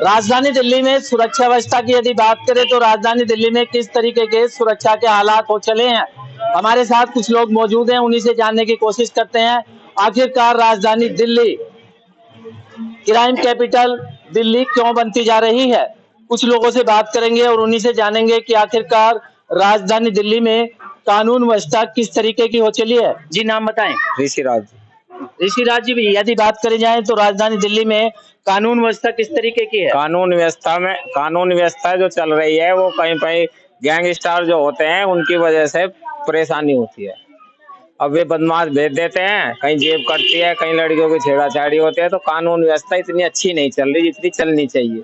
राजधानी दिल्ली में सुरक्षा व्यवस्था की यदि बात करें तो राजधानी दिल्ली में किस तरीके के सुरक्षा के हालात हो चले हैं, हमारे साथ कुछ लोग मौजूद हैं, उन्हीं से जानने की कोशिश करते हैं। आखिरकार राजधानी दिल्ली क्राइम कैपिटल दिल्ली क्यों बनती जा रही है, कुछ लोगों से बात करेंगे और उन्हीं से जानेंगे कि आखिरकार राजधानी दिल्ली में कानून व्यवस्था किस तरीके की हो चली है। जी नाम बताएं। ऋषिराज। ऋषिराज जी, भी यदि बात करी जाए तो राजधानी दिल्ली में कानून व्यवस्था किस तरीके की है? कानून व्यवस्था जो चल रही है वो कहीं कहीं गैंगस्टर जो होते हैं उनकी वजह से परेशानी होती है। अब वे बदमाश भेज देते हैं, कहीं जेब कटती है, कहीं लड़कियों की छेड़ाछाड़ी होती है, तो कानून व्यवस्था इतनी अच्छी नहीं चल रही जितनी चलनी चाहिए।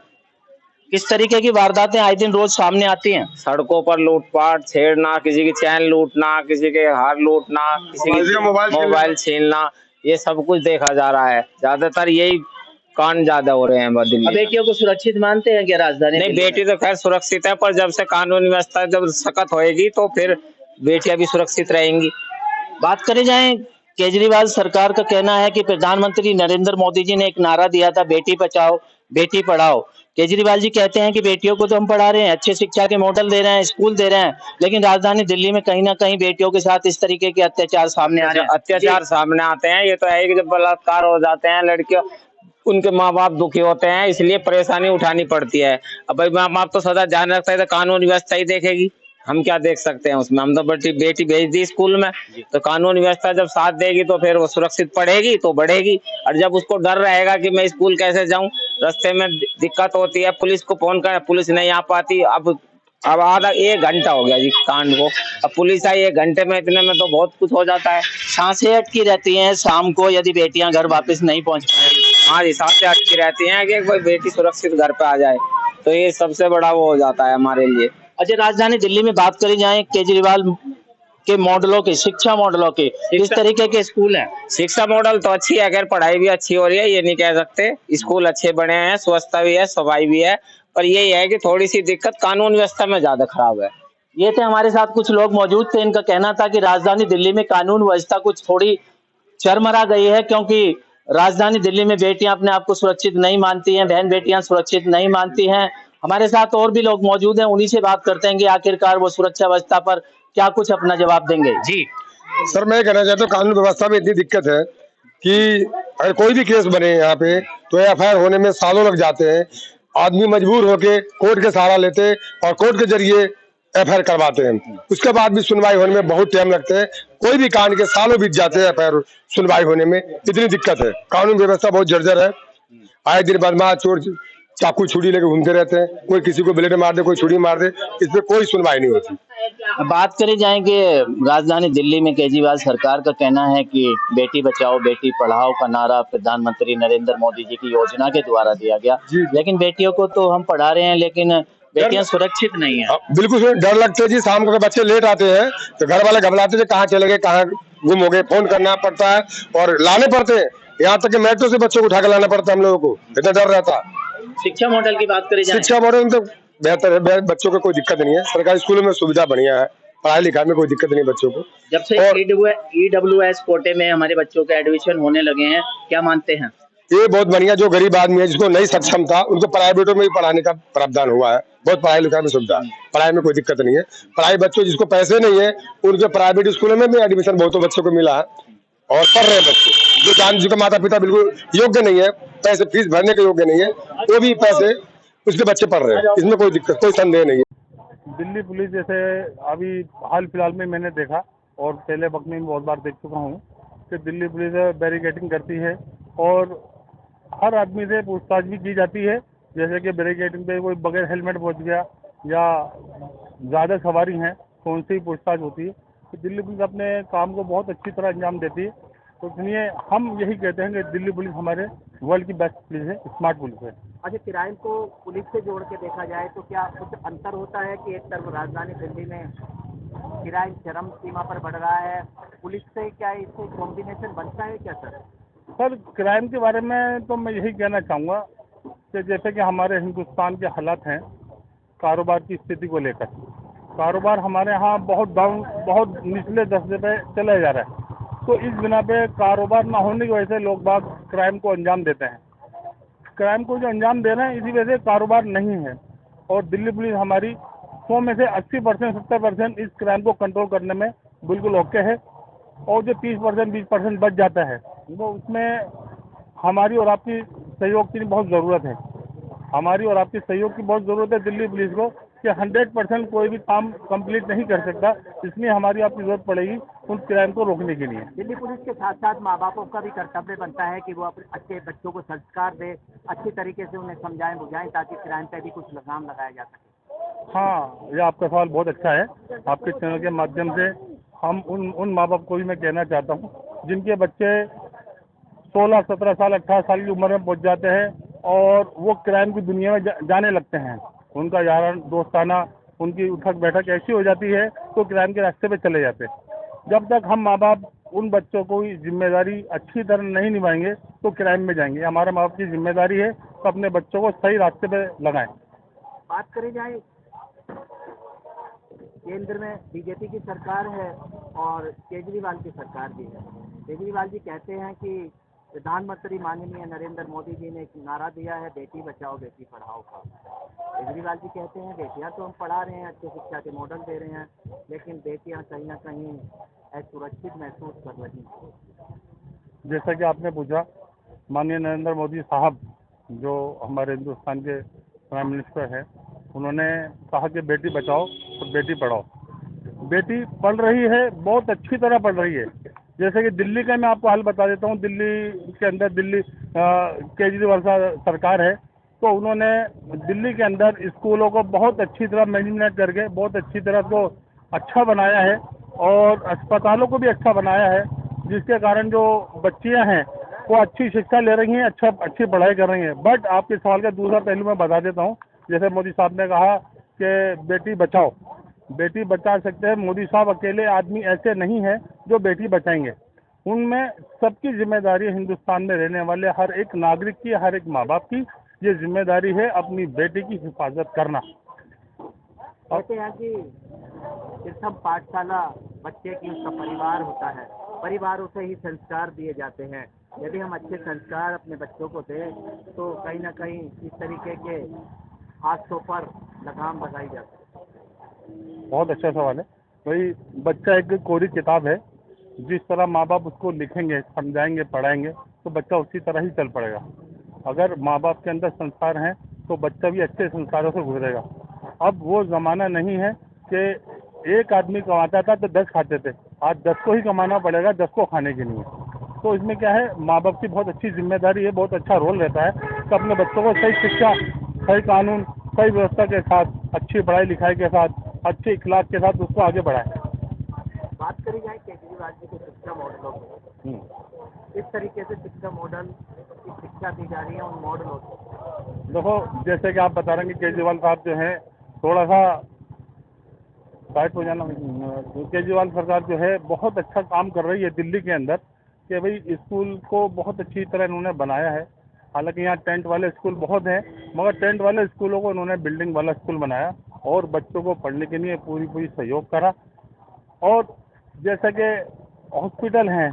किस तरीके की वारदातें आए दिन रोज सामने आती हैं? सड़कों पर लूटपाट, छेड़ना, किसी की चैन लूटना, किसी के हार लूटना, किसी की मोबाइल छीनना, ये सब कुछ देखा जा रहा है। ज्यादातर यही कांड ज्यादा हो रहे हैं दिल्ली। बेटियों को सुरक्षित मानते हैं क्या राजधानी? नहीं, बेटी तो खैर सुरक्षित है, पर जब से कानून व्यवस्था जब सख्त होएगी तो फिर बेटियां भी सुरक्षित रहेंगी। बात करें जाए, केजरीवाल सरकार का कहना है कि प्रधानमंत्री नरेंद्र मोदी जी ने एक नारा दिया था, बेटी बचाओ बेटी पढ़ाओ। केजरीवाल जी कहते हैं कि बेटियों को तो हम पढ़ा रहे हैं, अच्छे शिक्षा के मॉडल दे रहे हैं, स्कूल दे रहे हैं, लेकिन राजधानी दिल्ली में कहीं ना कहीं बेटियों के साथ इस तरीके के अत्याचार सामने आ रहे हैं। अत्याचार सामने आते हैं, ये तो है कि जब बलात्कार हो जाते हैं लड़कियों, उनके माँ बाप दुखी होते हैं, इसलिए परेशानी उठानी पड़ती है। अब भाई माँ बाप तो सदा ध्यान रखता है, तो कानून व्यवस्था ही देखेगी, हम क्या देख सकते हैं उसमें। हम तो बेटी भेज दी स्कूल में, तो कानून व्यवस्था जब साथ देगी तो फिर वो सुरक्षित पढ़ेगी तो बढ़ेगी। और जब उसको डर रहेगा कि मैं स्कूल कैसे जाऊं, रास्ते में दिक्कत होती है, पुलिस को फोन कर, पुलिस नहीं आ पाती। अब आधा 1 घंटा हो गया जी कांड को, अब पुलिस आई 1 घंटे में, इतने में तो बहुत कुछ हो जाता है। सांसें अटकी रहती हैं शाम को यदि बेटियां घर वापस नहीं पहुंच पाएगी। हाँ जी, सांसें अटकी रहती हैं कि कोई बेटी सुरक्षित घर पे आ जाए, तो ये सबसे बड़ा वो हो जाता है हमारे लिए। अच्छा, राजधानी दिल्ली में बात करी जाए केजरीवाल के मॉडलों के, शिक्षा मॉडलों के, इस तरीके के स्कूल हैं? शिक्षा मॉडल तो अच्छी है, अगर पढ़ाई भी अच्छी हो रही है, ये नहीं कह सकते। स्कूल अच्छे बने हैं, स्वच्छता भी है, सफाई भी है, पर यही है कि थोड़ी सी दिक्कत कानून व्यवस्था में ज्यादा खराब है। ये थे हमारे साथ कुछ लोग मौजूद थे, इनका कहना था कि राजधानी दिल्ली में कानून व्यवस्था कुछ थोड़ी चरमरा गई है, क्योंकि राजधानी दिल्ली में बेटियां अपने आप को सुरक्षित नहीं मानती हैं, बहन बेटियां सुरक्षित नहीं मानती हैं। हमारे साथ और भी लोग मौजूद हैं, उन्हीं से बात करते हैं कि आखिरकार वो सुरक्षा व्यवस्था पर क्या कुछ अपना जवाब देंगे। जी सर, मैं कहना चाहता हूँ कानून व्यवस्था में इतनी दिक्कत है कि अगर कोई भी केस बने यहाँ पे तो एफआईआर होने में सालों लग जाते हैं। आदमी मजबूर होके कोर्ट के सहारा लेते और कोर्ट के जरिए एफआईआर करवाते हैं, उसके बाद भी सुनवाई होने में बहुत टाइम लगता है। कोई भी कांड के सालों बीत जाते हैं एफआईआर सुनवाई होने में, इतनी दिक्कत है। कानून व्यवस्था बहुत जर्जर है, आए दिन बदमाश चोर चाकू छुरी लेके घूमते रहते हैं, कोई किसी को ब्लेड मार दे, कोई छुरी मार दे, इस पे कोई सुनवाई नहीं होती। बात करी जाएंगे, राजधानी दिल्ली में केजरीवाल सरकार का कहना है कि बेटी बचाओ बेटी पढ़ाओ का नारा प्रधानमंत्री नरेंद्र मोदी जी की योजना के द्वारा दिया गया, लेकिन बेटियों को तो हम पढ़ा रहे हैं, लेकिन बेटियां सुरक्षित नहीं है। बिल्कुल डर लगता है जी, शाम को बच्चे लेट आते हैं तो घर वाले घबराते हैं, कहाँ चले गए, कहाँ गुम हो गए, फोन करना पड़ता है और लाने पड़ते हैं। यहाँ तक कि मेट्रो से बच्चों को उठा कर लाना पड़ता है हम लोगों को, इतना डर रहता है। शिक्षा मॉडल की बात करें, शिक्षा मॉडल तो बेहतर है, बच्चों को कोई दिक्कत नहीं है, सरकारी स्कूलों में सुविधा बढ़िया है, पढ़ाई लिखाई में कोई दिक्कत नहीं बच्चों को। जब से EWS कोटे में हमारे बच्चों के एडमिशन होने लगे हैं, क्या मानते हैं? ये बहुत बढ़िया, जो गरीब आदमी है जिसको नहीं सक्षम था उनको प्राइवेटों में भी पढ़ाने का प्रावधान हुआ है, बहुत पढ़ाई लिखाई में सुविधा, पढ़ाई में कोई दिक्कत नहीं है। पढ़ाई बच्चों जिसको पैसे नहीं है उनके प्राइवेट स्कूलों में भी एडमिशन बहुतों बच्चों को मिला है और पढ़ रहे हैं बच्चे। जो जान जिनके माता पिता बिल्कुल योग्य नहीं है, पैसे फीस भरने के योग्य नहीं है, वो भी पैसे उसके बच्चे पढ़ रहे हैं, इसमें कोई दिक्कत कोई संदेह नहीं है। दिल्ली पुलिस जैसे अभी हाल फिलहाल में मैंने देखा और पहले वक्त में बहुत बार देख चुका हूँ कि दिल्ली पुलिस बैरिकेडिंग करती है और हर आदमी से पूछताछ भी की जाती है। जैसे कि बैरिकेडिंग पे कोई बगैर हेलमेट पहुंच गया या ज़्यादा सवारी हैं तो उनसे ही पूछताछ होती है। तो दिल्ली पुलिस अपने काम को बहुत अच्छी तरह अंजाम देती है, तो इसलिए हम यही कहते हैं कि दिल्ली पुलिस हमारे वर्ल्ड की बेस्ट पुलिस है, स्मार्ट पुलिस है। अच्छा, क्राइम को पुलिस से जोड़ के देखा जाए तो क्या कुछ अंतर होता है कि एक तरफ राजधानी दिल्ली में क्राइम चरम सीमा पर बढ़ रहा है, पुलिस से क्या इससे कॉम्बिनेशन बनता है क्या सर? सर, क्राइम के बारे में तो मैं यही कहना चाहूँगा कि जैसे कि हमारे हिंदुस्तान के हालात हैं कारोबार की स्थिति को लेकर, कारोबार हमारे यहाँ बहुत डाउन, बहुत निचले दर्जे पे चला जा रहा है, तो इस बिना पे कारोबार ना होने की वजह से लोग बाग क्राइम को अंजाम देते हैं। क्राइम को जो अंजाम दे रहे हैं इसी वजह से कारोबार नहीं है। और दिल्ली पुलिस हमारी 100 में से 80% 70% इस क्राइम को कंट्रोल करने में बिल्कुल ओके है। और जो 30% 20% बच जाता है वो उसमें हमारी और आपकी सहयोग की बहुत ज़रूरत है। हमारी और आपकी सहयोग की बहुत ज़रूरत है दिल्ली पुलिस को कि 100% कोई भी काम कंप्लीट नहीं कर सकता, इसलिए हमारी आपकी ज़रूरत पड़ेगी उन क्राइम को रोकने के लिए। दिल्ली पुलिस के साथ साथ माँ बापों का भी कर्तव्य बनता है कि वो अपने अच्छे बच्चों को संस्कार दे, अच्छी तरीके से उन्हें समझाएं बुझाएं ताकि क्राइम पे भी कुछ लगाम लगाया जा सके। हाँ, ये आपका सवाल बहुत अच्छा है। आपके चैनल के माध्यम से हम उन माँ बाप को भी मैं कहना चाहता हूँ जिनके बच्चे 16, 17 साल 18 साल की उम्र में पहुँच जाते हैं और वो क्राइम की दुनिया में जाने लगते हैं। उनका यार दोस्ताना, उनकी उठक बैठक ऐसी हो जाती है तो क्राइम के रास्ते पे चले जाते हैं। जब तक हम माँ बाप उन बच्चों को जिम्मेदारी अच्छी तरह नहीं निभाएंगे तो क्राइम में जाएंगे। हमारे माँ बाप की जिम्मेदारी है तो अपने बच्चों को सही रास्ते पे लगाएं। बात करी जाए, केंद्र में बीजेपी की सरकार है और केजरीवाल की सरकार भी है। केजरीवाल जी कहते हैं कि प्रधानमंत्री माननीय नरेंद्र मोदी जी ने एक नारा दिया है बेटी बचाओ बेटी पढ़ाओ का। केजरीवाल जी कहते हैं बेटियां तो हम पढ़ा रहे हैं, अच्छे शिक्षा के मॉडल दे रहे हैं, लेकिन बेटियां कहीं ना कहीं असुरक्षित महसूस कर रही हैं। जैसा कि आपने पूछा, माननीय नरेंद्र मोदी साहब जो हमारे हिंदुस्तान के प्राइम मिनिस्टर हैं, उन्होंने कहा कि बेटी बचाओ और बेटी पढ़ाओ। बेटी पढ़ रही है, बहुत अच्छी तरह पढ़ रही है। जैसे कि दिल्ली का मैं आपको हाल बता देता हूँ। दिल्ली के अंदर केजरीवाल सरकार है तो उन्होंने दिल्ली के अंदर स्कूलों को बहुत अच्छी तरह मैनेजमेंट करके बहुत अच्छी तरह को अच्छा बनाया है और अस्पतालों को भी अच्छा बनाया है, जिसके कारण जो बच्चियां हैं वो अच्छी शिक्षा ले रही हैं, अच्छी पढ़ाई कर रही हैं। बट आपके सवाल का दूसरा पहलू मैं बता देता हूँ। जैसे मोदी साहब ने कहा कि बेटी बचाओ, बेटी बचा सकते हैं। मोदी साहब अकेले आदमी ऐसे नहीं है जो बेटी बचाएंगे। उनमें सबकी जिम्मेदारी, हिंदुस्तान में रहने वाले हर एक नागरिक की, हर एक माँ बाप की ये जिम्मेदारी है अपनी बेटी की हिफाजत करना। कहते हैं कि प्रथम पाठशाला बच्चे की उसका परिवार होता है, परिवारों से ही संस्कार दिए जाते हैं। यदि हम अच्छे संस्कार अपने बच्चों को दें तो कहीं ना कहीं इस तरीके के हादसों पर लगाम लगाई जाती है। बहुत अच्छा सवाल है भाई। बच्चा एक कोरी किताब है, जिस तरह माँ बाप उसको लिखेंगे, समझाएंगे, पढ़ाएंगे तो बच्चा उसी तरह ही चल पड़ेगा। अगर माँ बाप के अंदर संस्कार हैं तो बच्चा भी अच्छे संस्कारों से गुजरेगा। अब वो ज़माना नहीं है कि एक आदमी कमाता था तो 10 खाते थे, आज 10 को ही कमाना पड़ेगा 10 को खाने के लिए। तो इसमें क्या है, माँ बाप की बहुत अच्छी जिम्मेदारी है, बहुत अच्छा रोल रहता है कि अपने बच्चों को सही शिक्षा, सही कानून, सही व्यवस्था के साथ, अच्छी पढ़ाई लिखाई के साथ, अच्छे इखलाक के साथ उसको आगे बढ़ाएं। बात करी जाए केजरीवाल जी के शिक्षा मॉडलों की, किस तरीके से शिक्षा मॉडल की शिक्षा दी जा रही है उन मॉडलों से? देखो, जैसे कि आप बता रहे हैं कि केजरीवाल साहब जो है थोड़ा सा साइड हो जाना, केजरीवाल सरकार जो है बहुत अच्छा काम कर रही है दिल्ली के अंदर कि भाई स्कूल को बहुत अच्छी तरह इन्होंने बनाया है। हालांकि यहाँ टेंट वाले स्कूल बहुत हैं, मगर टेंट वाले स्कूलों को इन्होंने बिल्डिंग वाला स्कूल बनाया और बच्चों को पढ़ने के लिए पूरी सहयोग करा। और जैसे कि हॉस्पिटल हैं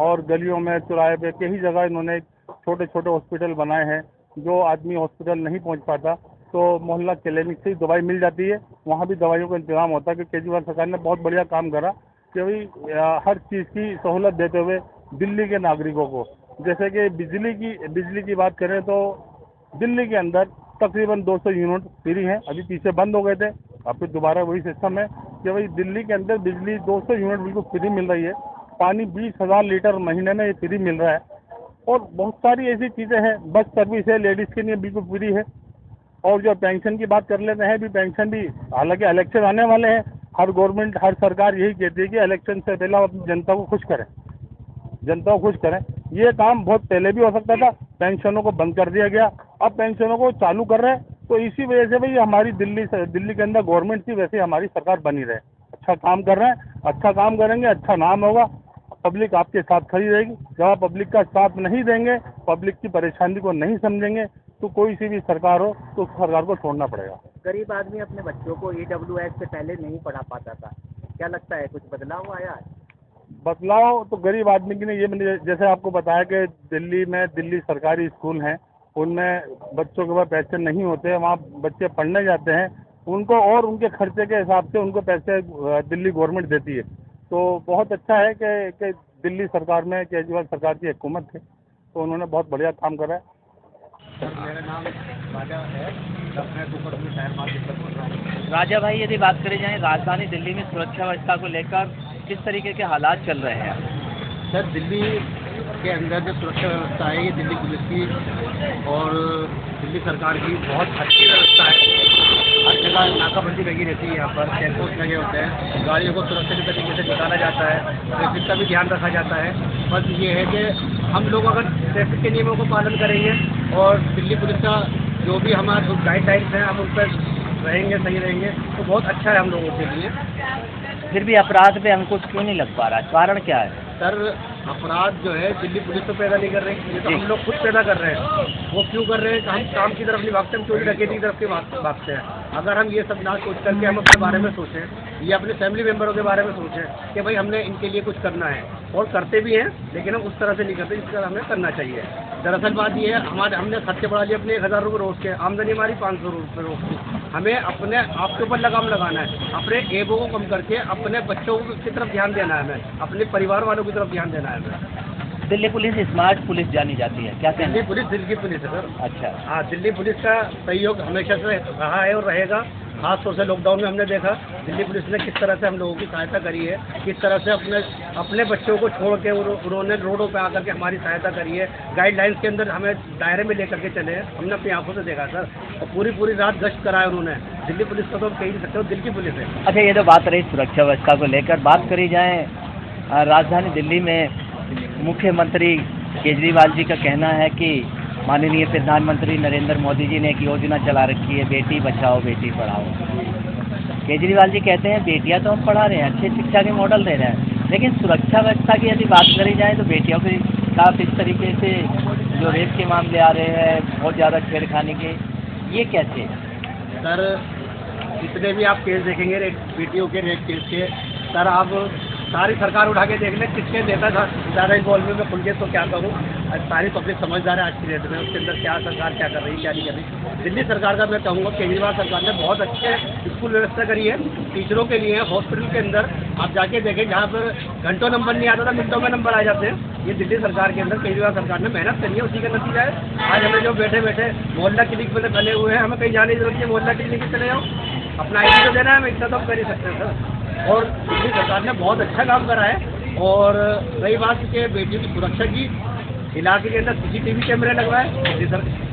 और गलियों में, चौराहे पे, कई जगह इन्होंने छोटे छोटे हॉस्पिटल बनाए हैं। जो आदमी हॉस्पिटल नहीं पहुंच पाता तो मोहल्ला क्लिनिक से दवाई मिल जाती है, वहाँ भी दवाइयों का इंतजाम होता है। कि केजरीवाल सरकार ने बहुत बढ़िया काम करा कि भाई हर चीज़ की सहूलत देते हुए दिल्ली के नागरिकों को, जैसे कि बिजली की बात करें तो दिल्ली के अंदर तकरीबन 200 यूनिट फ्री हैं। अभी पीछे बंद हो गए थे, अब फिर दोबारा वही सिस्टम है कि भाई दिल्ली के अंदर बिजली 200 यूनिट बिल्कुल फ्री मिल रही है। पानी 20,000 लीटर महीने में ये फ्री मिल रहा है। और बहुत सारी ऐसी चीज़ें हैं। बस सर्विस है लेडीज़ के लिए बिल्कुल फ्री है। और जो पेंशन की बात कर लेते हैं, भी पेंशन भी, हालांकि इलेक्शन आने वाले हैं, हर गवर्नमेंट, हर सरकार यही कहती है कि इलेक्शन से पहले अपनी जनता को खुश करें, जनता को खुश करें। ये काम बहुत पहले भी हो सकता था, पेंशनों को बंद कर दिया गया, अब पेंशनों को चालू कर रहे हैं। तो इसी वजह से भाई हमारी दिल्ली के अंदर गवर्नमेंट की वैसे हमारी सरकार बनी रहे। अच्छा काम कर रहे हैं, अच्छा काम करेंगे, अच्छा नाम होगा, पब्लिक आपके साथ खड़ी रहेगी। जब आप पब्लिक का साथ नहीं देंगे, पब्लिक की परेशानी को नहीं समझेंगे तो कोई सी भी सरकार हो तो उस सरकार को छोड़ना पड़ेगा। गरीब आदमी अपने बच्चों को EWS से पहले नहीं पढ़ा पाता था, क्या लगता है कुछ बदलाव आया है? बदलाव तो गरीब आदमी की नहीं, ये मैंने जैसे आपको बताया कि दिल्ली में दिल्ली सरकारी स्कूल हैं उनमें बच्चों के पास पैसे नहीं होते, वहाँ बच्चे पढ़ने जाते हैं, उनको और उनके खर्चे के हिसाब से उनको पैसे दिल्ली गवर्नमेंट देती है। तो बहुत अच्छा है कि दिल्ली सरकार में केजरीवाल सरकार की हुकूमत है, तो उन्होंने बहुत बढ़िया काम करा है। मेरा नाम राजा है, मैं कुकरपुर शहर मार्केट से बोल रहा हूँ। राजा भाई, यदि बात करी जाए राजधानी दिल्ली में सुरक्षा व्यवस्था को लेकर किस तरीके के हालात चल रहे हैं? सर, दिल्ली के अंदर जो सुरक्षा व्यवस्था है ये दिल्ली पुलिस की और दिल्ली सरकार की बहुत अच्छी व्यवस्था है। हर जगह नाकाबंदी लगी रहती है, यहाँ पर चेक पोस्ट लगे होते हैं, गाड़ियों को सुरक्षित तरीके से निकाला जाता है, ट्रैफिक का भी ध्यान रखा जाता है। बस ये है कि हम लोग अगर ट्रैफिक के नियमों को पालन करेंगे और दिल्ली पुलिस का जो भी हमारे गाइडलाइंस हैं हम उन पर रहेंगे, सही रहेंगे, तो बहुत अच्छा है हम लोगों के लिए। फिर भी अपराध पे अंकुश क्यों नहीं लग पा रहा, कारण क्या है? सर, अपराध जो है दिल्ली पुलिस तो पैदा नहीं कर रही, ये तो हम लोग खुद पैदा कर रहे हैं। वो क्यों कर रहे हैं कि हम काम की तरफ नहीं भागते, हम चोरी डकैती की तरफ भागते हैं। अगर हम ये सब ना सोच करके हम अपने बारे में सोचें या अपने फैमिली मेम्बरों के बारे में सोचें कि भाई हमने इनके लिए कुछ करना है, और करते भी हैं, लेकिन हम उस तरह से नहीं करते जिस तरह हमें करना चाहिए। दरअसल बात ये है, हमने खर्चे बढ़ा लिए अपने 1000 रुपये रोज़ के, आमदनी हमारी 500 रुपये रोज़ की। हमें अपने आप के ऊपर लगाम लगाना है, अपने एगो को कम करके अपने बच्चों की तरफ ध्यान देना है, हमें अपने परिवार वालों की तरफ ध्यान देना है हमें। दिल्ली पुलिस स्मार्ट पुलिस जानी जाती है, क्या कहना? दिल्ली पुलिस दिल की पुलिस है सर। अच्छा। हाँ, दिल्ली पुलिस का सहयोग हमेशा से रहा है और रहेगा। खासतौर से लॉकडाउन में हमने देखा दिल्ली पुलिस ने किस तरह से हम लोगों की सहायता करी है, किस तरह से अपने बच्चों को छोड़ के उन्होंने रोडों पे आकर के हमारी सहायता करी है। गाइडलाइंस के अंदर हमें दायरे में लेकर के चले हैं, हमने अपनी आंखों से देखा सर, और पूरी रात गश्त कराया उन्होंने। दिल्ली पुलिस को तो हम कह नहीं सकते, दिल की पुलिस है। अच्छा, ये तो बात रही सुरक्षा व्यवस्था को लेकर, बात करी जाए राजधानी दिल्ली में मुख्यमंत्री केजरीवाल जी का कहना है कि माननीय प्रधानमंत्री नरेंद्र मोदी जी ने एक योजना चला रखी है, बेटी बचाओ बेटी पढ़ाओ। केजरीवाल जी कहते हैं बेटियां तो हम पढ़ा रहे हैं, अच्छी शिक्षा के मॉडल दे रहे हैं, लेकिन सुरक्षा व्यवस्था की यदि बात करी जाए तो बेटियों के साथ इस तरीके से जो रेप के मामले आ रहे हैं, बहुत ज़्यादा छेड़खानी के, ये कैसे? सर, जितने भी आप केस देखेंगे बेटियों के रेप केस के, सर आप सारी सरकार उठा के देख लें, किसके नेता था ज़्यादा इन्वॉल्व में खुल के, तो क्या करूँ, सारी पब्लिक समझदार है आज की डेट में, उसके अंदर क्या सरकार क्या कर रही है क्या नहीं कर रही। दिल्ली सरकार का मैं कहूँगा केजरीवाल सरकार ने बहुत अच्छे स्कूल व्यवस्था करी है टीचरों के लिए। हॉस्पिटल के अंदर आप जाके देखें, जहाँ पर घंटों नंबर नहीं आता था, मिनटों में नंबर आ जाते हैं। ये दिल्ली सरकार के अंदर केजरीवाल सरकार ने मेहनत करी है, उसी का नतीजा है। आज हमें जो बैठे बैठे मोहल्ला क्लिनिक में बने हुए हैं, हमें कहीं जाने की जरूरत नहीं है, मोहल्ला क्लिनिक में चले जाओ, अपना ID तो देना है, हमें इतना तो हम कर ही सकते हैं सर। और दिल्ली सरकार ने बहुत अच्छा काम करा है। और रही बात के बेटियों की सुरक्षा की, इलाके के अंदर CCTV कैमरे लगवाए,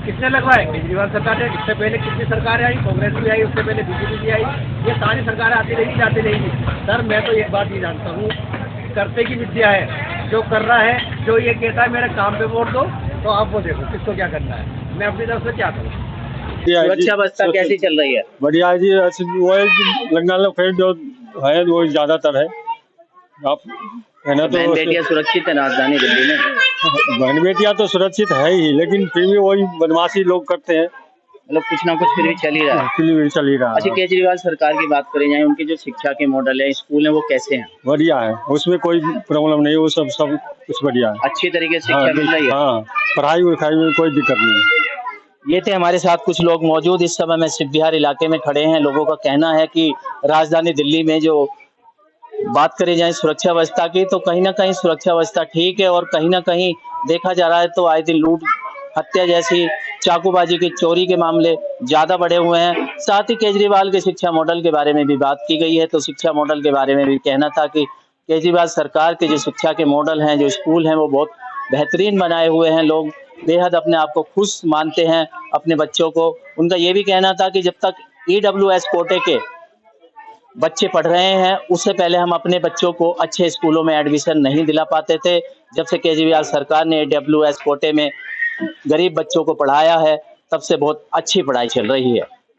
किसने लगवाए? केजरीवाल सरकार ने। इससे पहले कितनी सरकारें आई, कांग्रेस भी आई, उससे पहले BJP भी आई, ये सारी सरकारें आती रहेंगी जाती रहेंगी। सर, मैं तो एक बात ही जानता हूँ, करते की विद्या है, जो कर रहा है, जो ये कहता है मेरे काम पे वोट दो, तो आप वो देखो किसको क्या करना है, मैं अपनी तरफ से क्या करूँ। सुरक्षा व्यवस्था कैसी चल रही है? बढ़िया है जी। वो लंगड़ा फेड जो है वो ज्यादातर है। आप है ना, तो बहन बेटियां सुरक्षित है राजधानी दिल्ली में? बहन बेटियां तो सुरक्षित है ही, लेकिन फिर भी वही बदमाशी लोग करते हैं, मतलब कुछ ना कुछ फिर भी चल ही रहा है। फिर भी चल ही रहा है। अच्छा, केजरीवाल सरकार की बात करी जाए, उनकी जो शिक्षा के मॉडल है, स्कूल है, वो कैसे हैं? बढ़िया है, उसमें कोई प्रॉब्लम नहीं, वो सब कुछ बढ़िया है, अच्छी तरीके से शिक्षा मिल रही है। हाँ, पढ़ाई लिखाई में कोई दिक्कत नहीं है। ये थे हमारे साथ कुछ लोग मौजूद इस समय में सिख बिहार इलाके में खड़े हैं। लोगों का कहना है कि राजधानी दिल्ली में जो बात करी जाए सुरक्षा व्यवस्था की, तो कहीं ना कहीं सुरक्षा व्यवस्था ठीक है, और कहीं ना कहीं देखा जा रहा है तो आए दिन लूट हत्या जैसी, चाकूबाजी की, चोरी के मामले ज्यादा बढ़े हुए हैं। साथ ही केजरीवाल के शिक्षा मॉडल के बारे में भी बात की गई है, तो शिक्षा मॉडल के बारे में भी कहना था कि केजरीवाल सरकार के जो शिक्षा के मॉडल हैं, जो स्कूल हैं, वो बहुत बेहतरीन बनाए हुए हैं। लोग बेहद अपने आप को खुश मानते हैं, अपने बच्चों को। उनका ये भी कहना था कि जब तक EWS कोटे के बच्चे पढ़ रहे हैं, उससे पहले हम अपने बच्चों को अच्छे स्कूलों में एडमिशन नहीं दिला पाते थे। जब से केजरीवाल सरकार ने EWS कोटे में गरीब बच्चों को पढ़ाया है, तब से बहुत अच्छी पढ़ाई चल रही है।